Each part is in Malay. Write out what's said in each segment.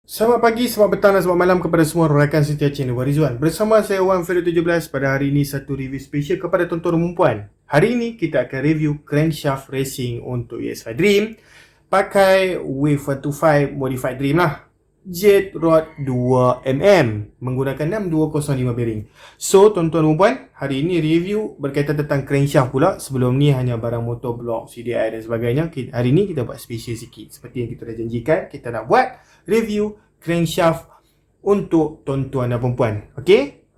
Selamat pagi, selamat petang dan selamat malam kepada semua rakan setia channel Rizwan. Bersama saya Wan Fedo 17 pada hari ini satu review spesial kepada tuan-tuan dan puan. Hari ini kita akan review crankshaft racing untuk ES5 Dream pakai Wave 125 Modified Dream lah. Jet Rod 2mm menggunakan 6205 bearing. So tuan-tuan dan puan, hari ini review berkaitan tentang crankshaft pula. Sebelum ni hanya barang motor blok, CDI dan sebagainya. Hari ini kita buat special sikit. Seperti yang kita dah janjikan, kita nak buat review crankshaft untuk tuan-tuan dan perempuan. Okey?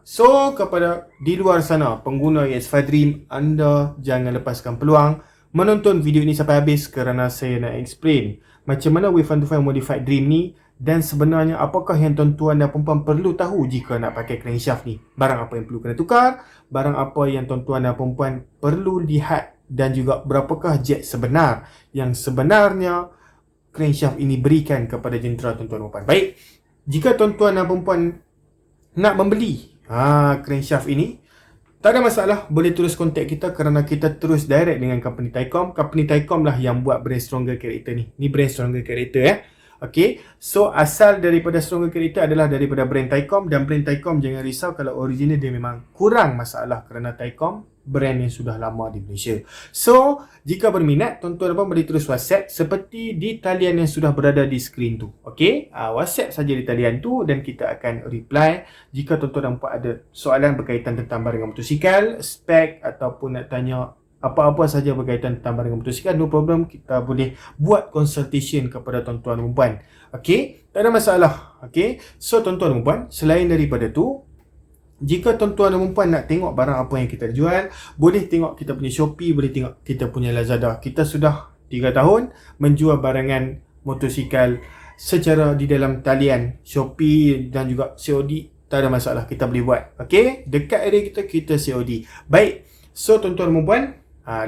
So kepada di luar sana pengguna ES5 Dream, anda jangan lepaskan peluang menonton video ini sampai habis kerana saya nak explain macam mana Wave 125 Modified Dream ni dan sebenarnya apakah yang tuan-tuan dan perempuan perlu tahu jika nak pakai crankshaft ni. Barang apa yang perlu kena tukar, barang apa yang tuan-tuan dan perempuan perlu lihat dan juga berapakah jet sebenar yang sebenarnya crankshaft ini berikan kepada jentera tuan-tuan dan perempuan. Baik, jika tuan-tuan dan perempuan nak membeli crankshaft ini, tak ada masalah, boleh terus kontak kita kerana kita terus direct dengan company Thaicom. Company Thaicom lah yang buat brand Stronger Character ni. Ni brand Stronger Character ya. Okay, so asal daripada Stronger Character adalah daripada brand Thaicom. Dan brand Thaicom jangan risau kalau original dia memang kurang masalah kerana Thaicom brand yang sudah lama di Malaysia. So, jika berminat, tuan-tuan dan puan boleh terus WhatsApp seperti di talian yang sudah berada di skrin tu. Okey, WhatsApp saja di talian tu dan kita akan reply jika tuan-tuan dan puan ada soalan berkaitan tentang barangan motosikal, spek ataupun nak tanya apa-apa saja berkaitan tentang barangan motosikal, no problem, kita boleh buat consultation kepada tuan-tuan dan puan. Okey, tak ada masalah. Okey, so tuan-tuan dan puan, selain daripada tu, jika tuan-tuan dan perempuan nak tengok barang apa yang kita jual, boleh tengok kita punya Shopee, boleh tengok kita punya Lazada. Kita sudah 3 tahun menjual barangan motosikal secara di dalam talian Shopee dan juga COD. Tak ada masalah, kita boleh buat. Okey, dekat area kita COD. Baik, so tuan-tuan dan perempuan,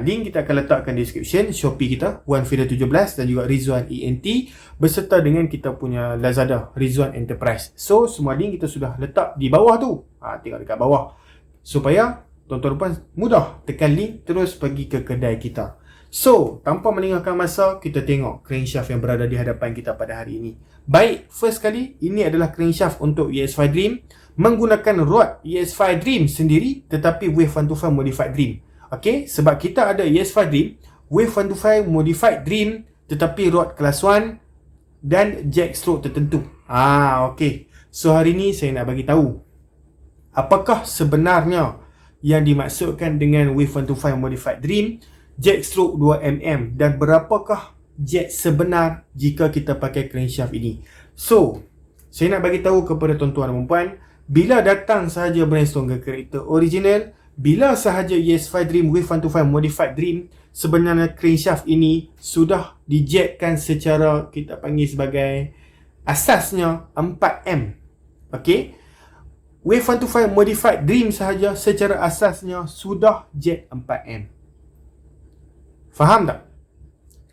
link kita akan letakkan di description Shopee kita, Wan Fedo 17 dan juga Rizwan ENT beserta dengan kita punya Lazada, Rizwan Enterprise. So, semua link kita sudah letak di bawah tu. Tengok dekat bawah. Supaya tuan-tuan dan puan mudah tekan link terus pergi ke kedai kita. So, tanpa melengahkan masa, kita tengok crankshaft yang berada di hadapan kita pada hari ini. Baik, first kali, ini adalah crankshaft untuk ES5 Dream menggunakan rod ES5 Dream sendiri tetapi Wave 125 Modified Dream. Okey, sebab kita ada ES5 Dream, Wave 125 Modified Dream tetapi rod kelas 1 dan jack stroke tertentu. Okey. So hari ni saya nak bagi tahu apakah sebenarnya yang dimaksudkan dengan Wave 125 Modified Dream, jack stroke 2mm dan berapakah jet sebenar jika kita pakai crankshaft ini. So, saya nak bagi tahu kepada tuan-tuan dan puan, bila datang sahaja brand Stronger Character original, bila sahaja ES5 Dream Wave 125 Modified Dream, sebenarnya crankshaft ini sudah dijetkan secara kita panggil sebagai asasnya 4M. Okey. Wave 125 Modified Dream sahaja secara asasnya sudah jet 4M. Faham tak?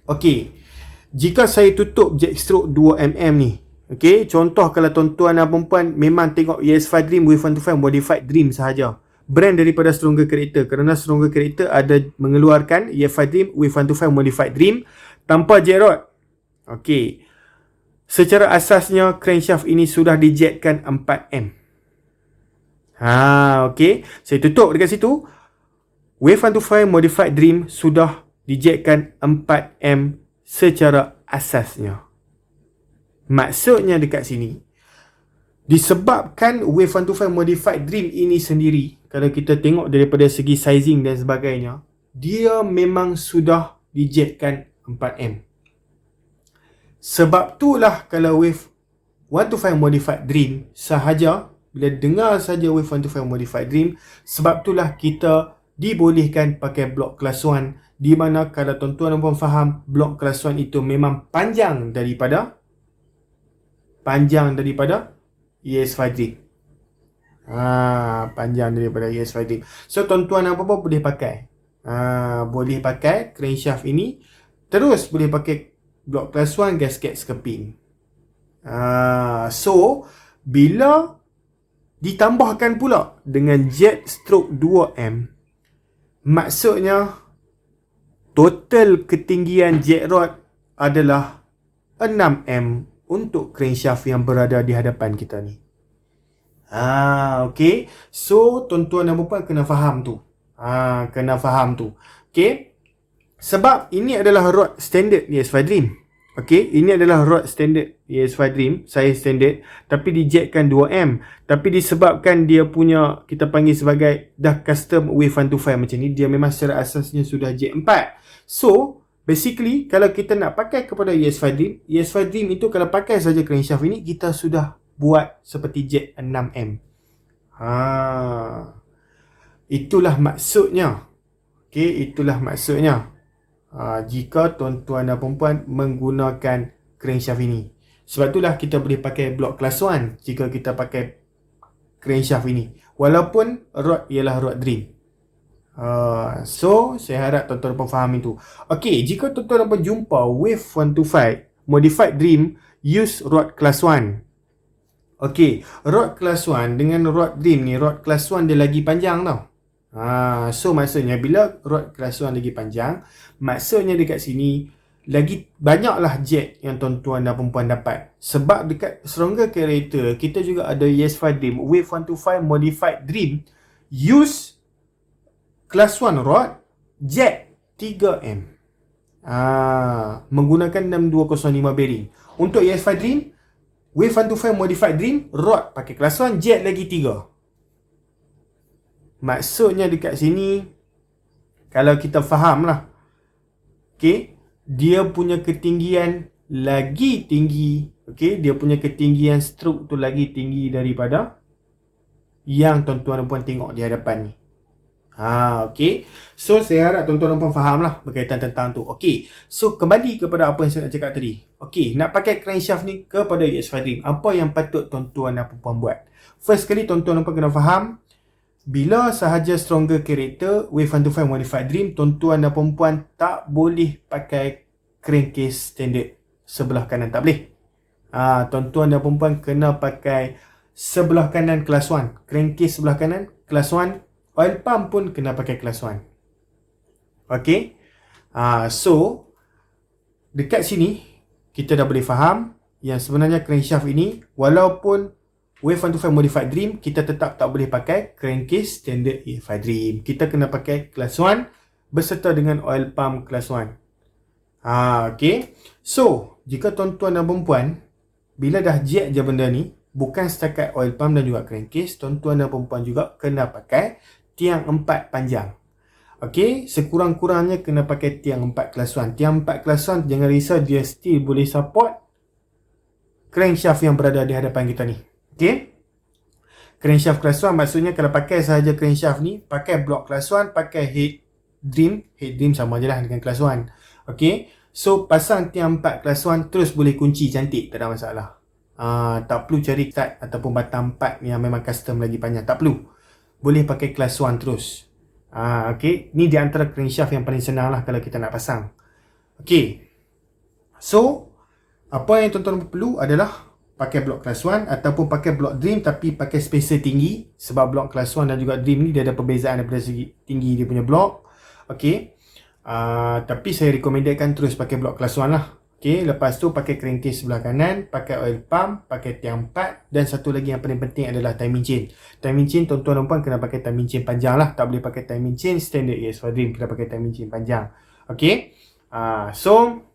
Okey. Jika saya tutup jack stroke 2mm ni, okey, contoh kalau tuan-tuan dan perempuan memang tengok ES5 Dream Wave 125 Modified Dream sahaja, brand daripada Stronger Character, kerana Stronger Character ada mengeluarkan ES5 Dream Wave 125 Modified Dream tanpa jet rod. Okey. Secara asasnya crankshaft ini sudah dijetkan 4M. Okey. Saya tutup dekat situ. Wave 125 Modified Dream sudah dijetkan 4M secara asasnya. Maksudnya dekat sini, disebabkan Wave 125 Modified Dream ini sendiri, kalau kita tengok daripada segi sizing dan sebagainya, dia memang sudah dijetkan 4M. Sebab itulah kalau Wave 125 Modified Dream sahaja, bila dengar saja Wave 125 Modified Dream, sebab itulah kita dibolehkan pakai blok kelas 1, di mana kalau tuan-tuan dan puan faham, blok kelas 1 itu memang panjang daripada ES5 Dream. Panjang daripada ES5 Dream. So tuan-tuan dan puan boleh pakai. Boleh pakai crankshaft ini. Terus boleh pakai blok kelas 1 gasket skirping. So bila ditambahkan pula dengan jet stroke 2M, maksudnya total ketinggian jet rod adalah 6M untuk crankshaft yang berada di hadapan kita ni. Okey. So, tuan-tuan dan puan kena faham tu. Kena faham tu. Okey. Sebab ini adalah rod standard ES5 Dream. Okey, ini adalah rod standard ES5 Dream, size standard, tapi dijetkan 2M. Tapi disebabkan dia punya, kita panggil sebagai dah custom wave 125 macam ni, dia memang secara asasnya sudah jet 4. So, basically, kalau kita nak pakai kepada ES5 Dream, ES5 Dream itu kalau pakai saja crankshaft ini, kita sudah buat seperti jet 6M. Itulah maksudnya. Okey, itulah maksudnya. Jika tuan-tuan dan perempuan menggunakan crankshaft ini. Sebab itulah kita boleh pakai blok kelas 1 jika kita pakai crankshaft ini. Walaupun rod ialah rod Dream. So, saya harap tuan-tuan dan perempuan faham itu. Okey, jika tuan-tuan dan perempuan jumpa wave 125 modified Dream, use rod kelas 1. Okey, rod kelas 1 dengan rod Dream ni, rod kelas 1 dia lagi panjang tau. So maksudnya bila rod kelas 1 lagi panjang, maksudnya dekat sini lagi banyaklah jet yang tuan-tuan dan perempuan dapat. Sebab dekat Stronger Character kita juga ada ES5 Dream Wave 125 Modified Dream, use kelas 1 rod, jet 3M, menggunakan 6205 bearing. Untuk ES5 Dream Wave 125 Modified Dream, rod pakai kelas 1, jet lagi 3. Maksudnya dekat sini, kalau kita faham lah, okay, dia punya ketinggian lagi tinggi, okay, dia punya ketinggian stroke tu lagi tinggi daripada yang tuan-tuan dan puan tengok di hadapan ni. Okay. So, saya harap tuan-tuan dan puan faham lah berkaitan tentang tu. Okay. So, kembali kepada apa yang saya nak cakap tadi. Okay, nak pakai crankshaft ni kepada ES5 Dream, apa yang patut tuan-tuan dan puan buat? First kali, tuan-tuan dan puan kena faham, bila sahaja Stronger Character Wave 125 Modified Dream, tuan-tuan dan perempuan tak boleh pakai crankcase standard sebelah kanan, tak boleh. Tuan-tuan dan perempuan kena pakai sebelah kanan kelas 1. Crankcase sebelah kanan kelas 1. Oil pump pun kena pakai kelas 1. Okay. So, dekat sini kita dah boleh faham yang sebenarnya crankshaft ini, walaupun Wave 125 Modified Dream, kita tetap tak boleh pakai crankcase standard ES5 Dream. Kita kena pakai kelas 1 beserta dengan oil pump kelas 1. Okay. So, jika tuan-tuan dan perempuan, bila dah jet je benda ni, bukan setakat oil pump dan juga crankcase, tuan-tuan dan perempuan juga kena pakai tiang 4 panjang. Okay, sekurang-kurangnya kena pakai tiang 4 kelas 1. Tiang 4 kelas 1, jangan risau, dia still boleh support crankshaft yang berada di hadapan kita ni. Okay, crankshaft kelas 1 maksudnya kalau pakai sahaja crankshaft ni, pakai blok kelas 1, pakai head dream sama je lah dengan kelas 1. Okay, so pasang tiang 4 kelas 1 terus boleh kunci cantik, tak ada masalah. Tak perlu cari stud ataupun batang 4 yang memang custom lagi panjang, tak perlu. Boleh pakai kelas 1 terus. Okay, ni di antara crankshaft yang paling senang lah kalau kita nak pasang. Okay, so apa yang tuan-tuan perlu adalah pakai blok kelas 1 ataupun pakai blok Dream tapi pakai spacer tinggi. Sebab blok kelas 1 dan juga Dream ni dia ada perbezaan daripada segi tinggi dia punya blok. Okay, tapi saya recommendkan terus pakai blok kelas 1 lah. Okay, lepas tu pakai crankcase sebelah kanan, pakai oil pump, pakai tiang 4, dan satu lagi yang paling penting adalah timing chain. Timing chain tuan-tuan dan puan kena pakai timing chain panjang lah. Tak boleh pakai timing chain standard ES5 Dream, kena pakai timing chain panjang. Okay, so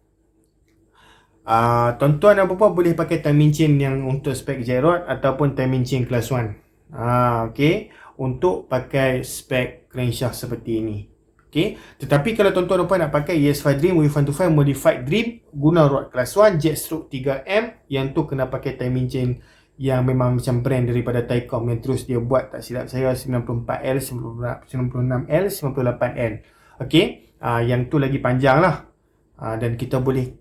tuan-tuan dan puan boleh pakai timing chain yang untuk spek jet rod ataupun timing chain kelas 1. Okay, untuk pakai spek crankshaft seperti ini. Okay, tetapi kalau tuan-tuan dan puan nak pakai ES5 Dream Wave 125 Modified Dream, guna rod kelas 1, jet stroke 3M, yang tu kena pakai timing chain yang memang macam brand daripada Taicom yang terus dia buat, tak silap saya 94L, 96L, 98L. Okay, yang tu lagi panjang lah. Dan kita boleh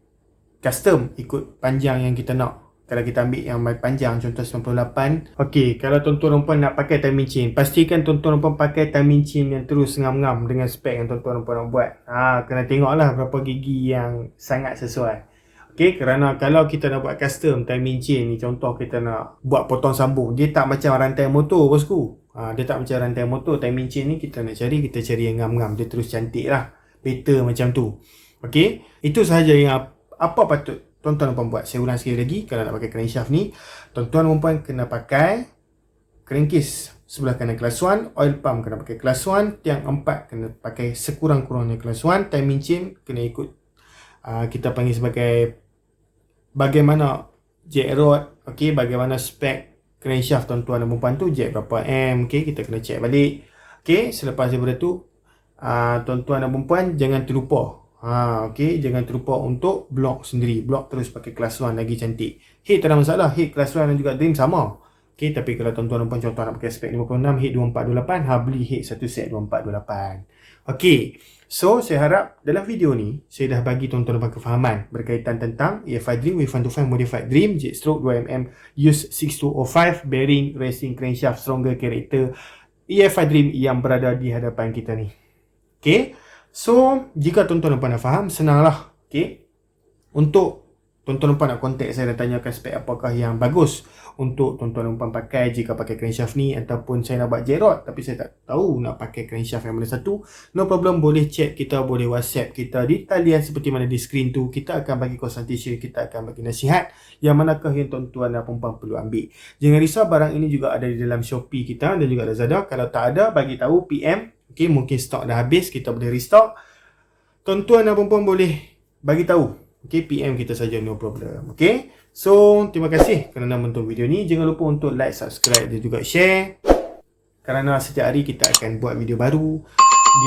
custom ikut panjang yang kita nak. Kalau kita ambil yang panjang, contoh 98. Okey, kalau tuan-tuan dan puan nak pakai timing chain, pastikan tuan-tuan dan puan pakai timing chain yang terus ngam-ngam dengan spek yang tuan-tuan dan puan nak buat. Kena tengoklah berapa gigi yang sangat sesuai. Okey, kerana kalau kita nak buat custom timing chain ni, contoh kita nak buat potong sambung, dia tak macam rantai motor, bosku. Dia tak macam rantai motor. Timing chain ni kita nak cari, kita cari yang ngam-ngam, dia terus cantik lah. Better macam tu. Okey, itu sahaja yang apa patut tuan-tuan dan puan-puan, saya ulang sekali lagi, kalau nak pakai crankshaft ni, tuan-tuan dan puan kena pakai crankcase sebelah kanan kelas 1, oil pump kena pakai kelas 1, tiang 4 kena pakai sekurang-kurangnya kelas 1, timing chain kena ikut kita panggil sebagai bagaimana jack rod, okey, bagaimana spek crankshaft tuan-tuan dan puan tu, jack berapa M, okey, kita kena check balik. Okey, selepas daripada tu tuan-tuan dan puan jangan terlupa. Okey, jangan terlupa untuk block sendiri. Block terus pakai kelas 1 lagi cantik. Head tak ada masalah, head kelas 1 dan juga dream sama. Okey, tapi kalau tuan-tuan dan puan contoh nak pakai spek 56, head 2428, beli head satu set 2428. Okey, so saya harap dalam video ni saya dah bagi tuan-tuan dan puan kefahaman berkaitan tentang EFI Dream Wave 125 Modified Dream, jet stroke 2mm, use 6205, bearing, racing, crankshaft, stronger character EFI Dream yang berada di hadapan kita ni. Okey, so jika tuan-tuan dan puan dah faham, senanglah. Okey, untuk tuan-tuan dan puan nak contact saya dan tanyakan spek apakah yang bagus untuk tuan-tuan dan puan pakai jika pakai crankshaft ni, ataupun saya nak buat jet rod tapi saya tak tahu nak pakai crankshaft yang mana satu, no problem, boleh chat kita, boleh WhatsApp kita di talian seperti mana di screen tu. Kita akan bagi consultation, kita akan bagi nasihat yang manakah yang tuan-tuan dan puan perlu ambil. Jangan risau, barang ini juga ada di dalam Shopee kita dan juga Lazada. Kalau tak ada, bagi tahu, PM. Okey, mungkin stok dah habis, kita boleh restock. Tuan-tuan dan puan boleh bagi tahu. Okey, PM kita saja, no problem. Okey, so terima kasih kerana menonton video ni. Jangan lupa untuk like, subscribe dan juga share, kerana setiap hari kita akan buat video baru.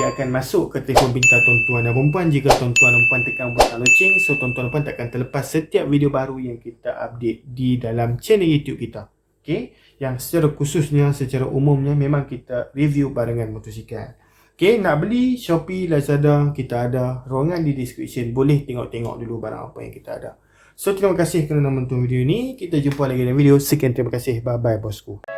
Dia akan masuk ke telefon pintar tuan-tuan dan puan jika tuan-tuan dan puan tekan butang loceng. So tuan-tuan dan puan takkan terlepas setiap video baru yang kita update di dalam channel YouTube kita. Okey, yang secara khususnya, secara umumnya memang kita review barangan motosikal. Okey, nak beli Shopee, Lazada, kita ada ruangan di description. Boleh tengok-tengok dulu barang apa yang kita ada. So terima kasih kerana menonton video ni. Kita jumpa lagi dalam video. Sekian, terima kasih. Bye bye bosku.